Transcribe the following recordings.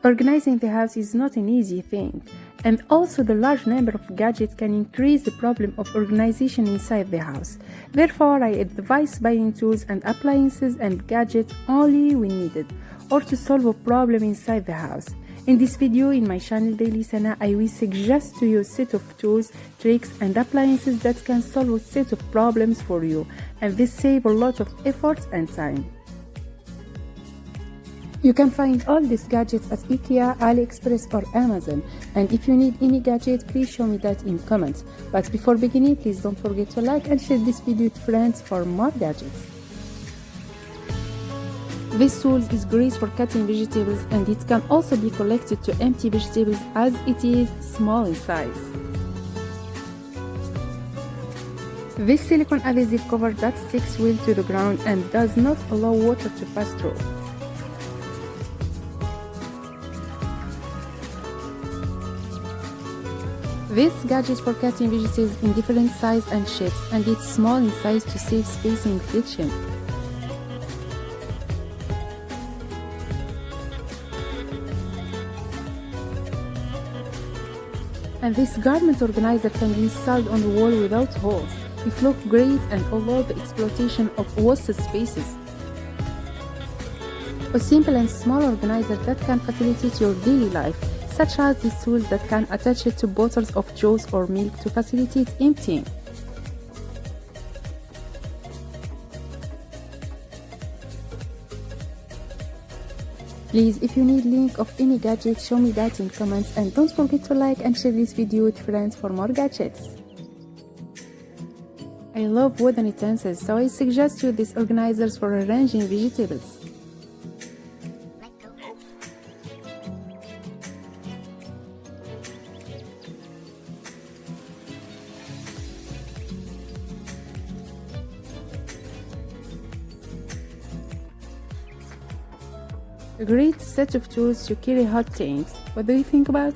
Organizing the house is not an easy thing, and also the large number of gadgets can increase the problem of organization inside the house. Therefore, I advise buying tools and appliances and gadgets only when needed, or to solve a problem inside the house. In this video in my channel Daily Sana, I will suggest to you a set of tools, tricks and appliances that can solve a set of problems for you, and this save a lot of effort and time. You can find all these gadgets at IKEA, AliExpress or Amazon, and if you need any gadget, please show me that in comments. But before beginning, please don't forget to like and share this video with friends for more gadgets. This tool is great for cutting vegetables, and it can also be collected to empty vegetables as it is small in size. This silicone adhesive cover that sticks well to the ground and does not allow water to pass through. This gadget for cutting vegetables in different sizes and shapes, and it's small in size to save space in the kitchen. And this garment organizer can be installed on the wall without holes. It looks great and allows the exploitation of wasted spaces. A simple and small organizer that can facilitate your daily life, such as these tools that can attach it to bottles of juice or milk to facilitate emptying. Please, if you need link of any gadget, show me that in comments, and don't forget to like and share this video with friends for more gadgets. I love wooden utensils, so I suggest you these organizers for arranging vegetables. A great set of tools to carry hot tanks. What do you think about?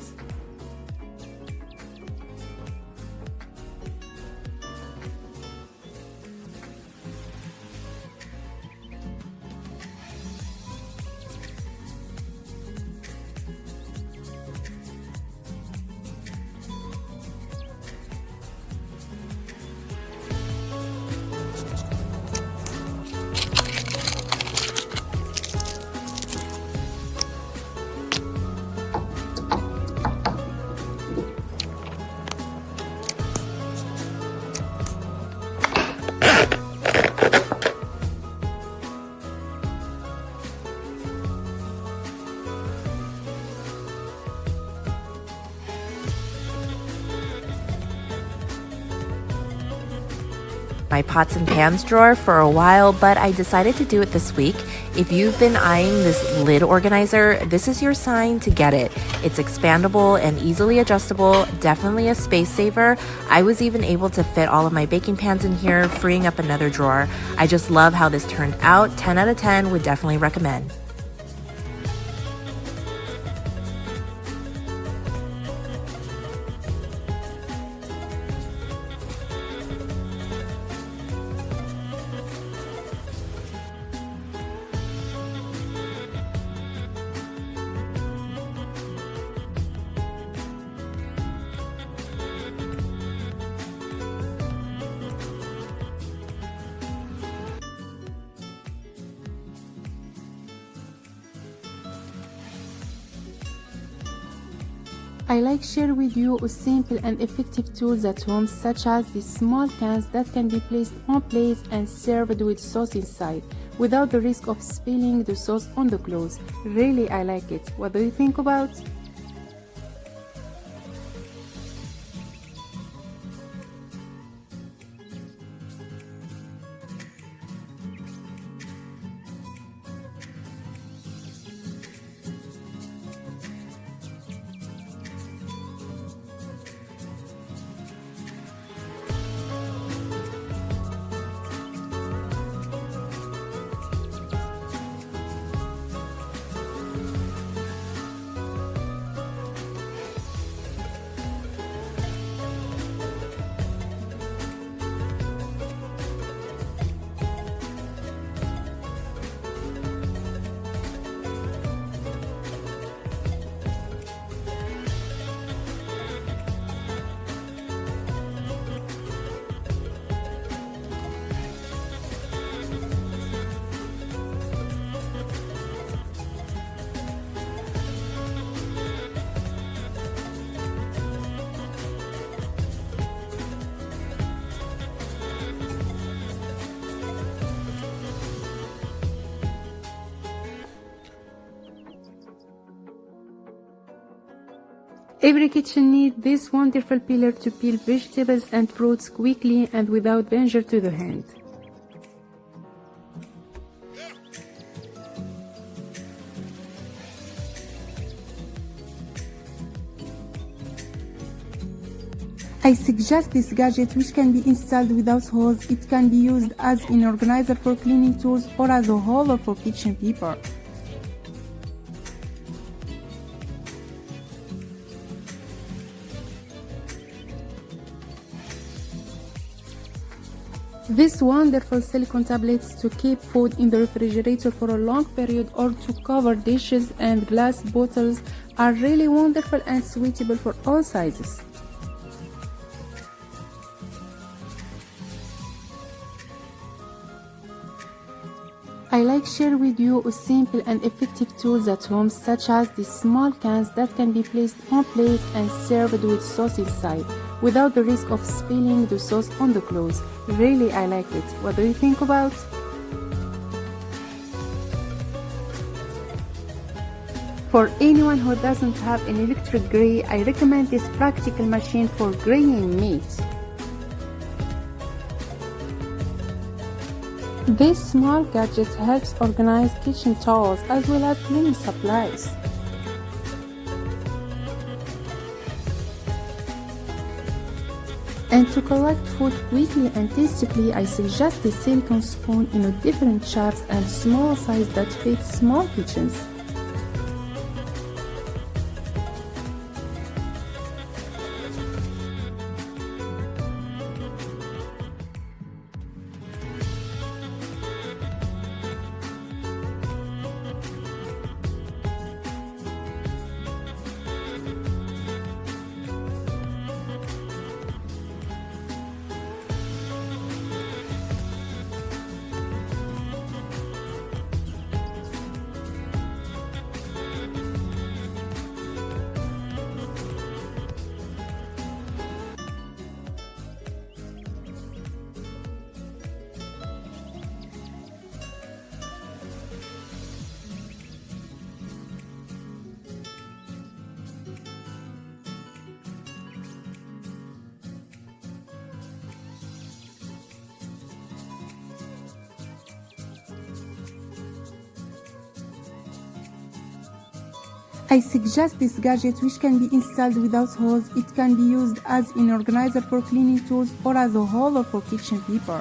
My pots and pans drawer for a while, but I decided to do it this week. If you've been eyeing this lid organizer, this is your sign to get it. It's expandable and easily adjustable, definitely a space saver. I was even able to fit all of my baking pans in here, freeing up another drawer. I just love how this turned out. 10 out of 10, would definitely recommend. I like share with you a simple and effective tools at home, such as these small cans that can be placed on plates and served with sauce inside, without the risk of spilling the sauce on the clothes. Really, I like it. What do you think about? Every kitchen needs this wonderful peeler to peel vegetables and fruits quickly and without danger to the hand. I suggest this gadget, which can be installed without holes. It can be used as an organizer for cleaning tools or as a holder for kitchen paper. This wonderful silicone tablets to keep food in the refrigerator for a long period or to cover dishes and glass bottles are really wonderful and suitable for all sizes. I like share with you a simple and effective tools at home, such as these small cans that can be placed on plates and served with sauce inside without the risk of spilling the sauce on the clothes. Really, I like it. What do you think about? For anyone who doesn't have an electric grate, I recommend this practical machine for graying meat. This small gadget helps organize kitchen towels as well as cleaning supplies. And to collect food quickly and tastefully, I suggest a silicone spoon in a different shapes and small size that fit small kitchens. I suggest this gadget, which can be installed without holes. It can be used as an organizer for cleaning tools or as a holder for kitchen paper.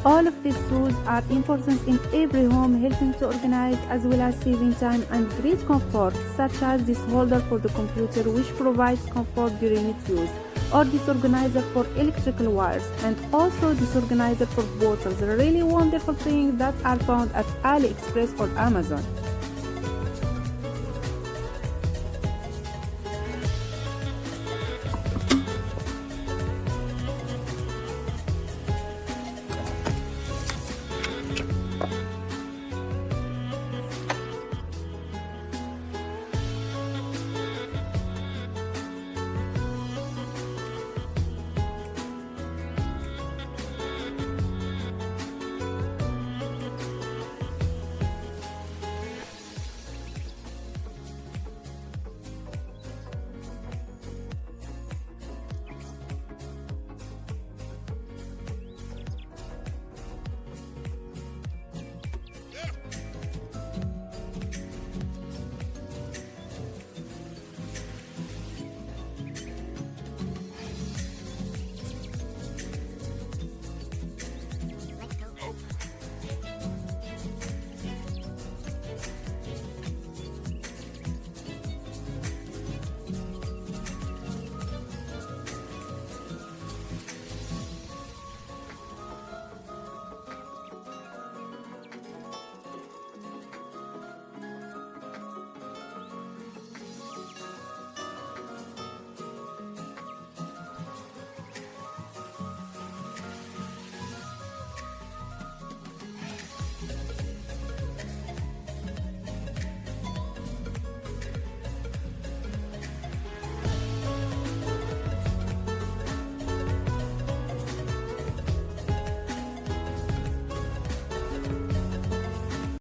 All of these tools are important in every home, helping to organize as well as saving time and great comfort, such as this holder for the computer, which provides comfort during its use, or this organizer for electrical wires, and also this organizer for bottles. Really wonderful things that are found at AliExpress or Amazon.